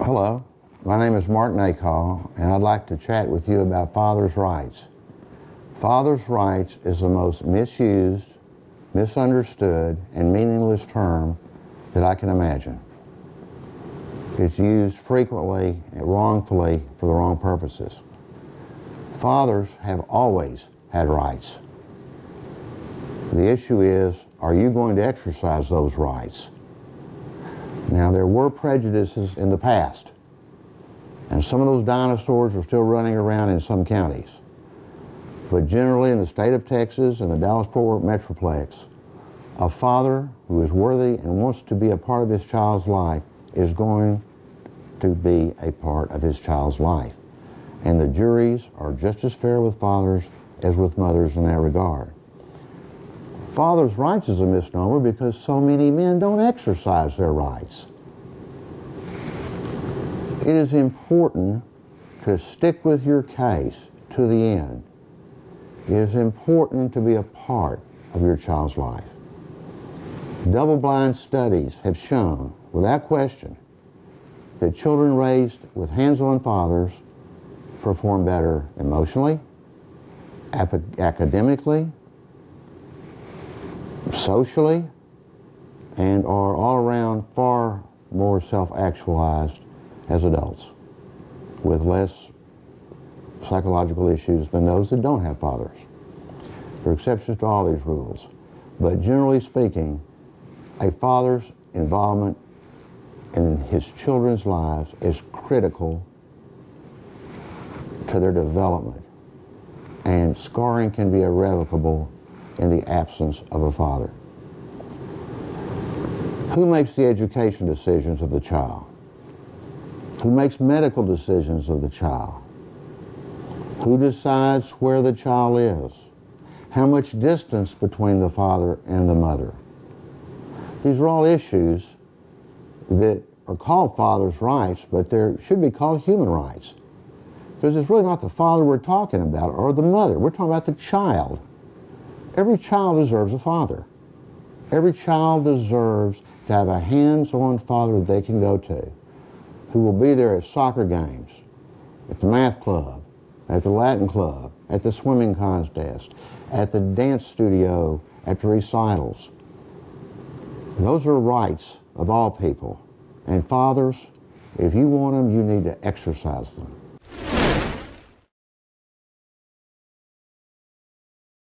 Hello, my name is Mark Nacol, and I'd like to chat with you about father's rights. Father's rights is the most misused, misunderstood, and meaningless term that I can imagine. It's used frequently and wrongfully for the wrong purposes. Fathers have always had rights. The issue is, are you going to exercise those rights? Now, there were prejudices in the past, and some of those dinosaurs are still running around in some counties. But generally, in the state of Texas and the Dallas-Fort Worth Metroplex, a father who is worthy and wants to be a part of his child's life is going to be a part of his child's life. And the juries are just as fair with fathers as with mothers in that regard. Father's rights is a misnomer because so many men don't exercise their rights. It is important to stick with your case to the end. It is important to be a part of your child's life. Double-blind studies have shown, without question, that children raised with hands-on fathers perform better emotionally, academically, socially, and are all around far more self-actualized as adults with less psychological issues than those that don't have fathers. There are exceptions to all these rules, but generally speaking, a father's involvement in his children's lives is critical to their development, and scarring can be irrevocable in the absence of a father. Who makes the education decisions of the child? Who makes medical decisions of the child? Who decides where the child is? How much distance between the father and the mother? These are all issues that are called father's rights, but they should be called human rights. Because it's really not the father we're talking about or the mother. We're talking about the child. Every child deserves a father. Every child deserves to have a hands-on father that they can go to, who will be there at soccer games, at the math club, at the Latin club, at the swimming contest, at the dance studio, at the recitals. Those are rights of all people. And fathers, if you want them, you need to exercise them.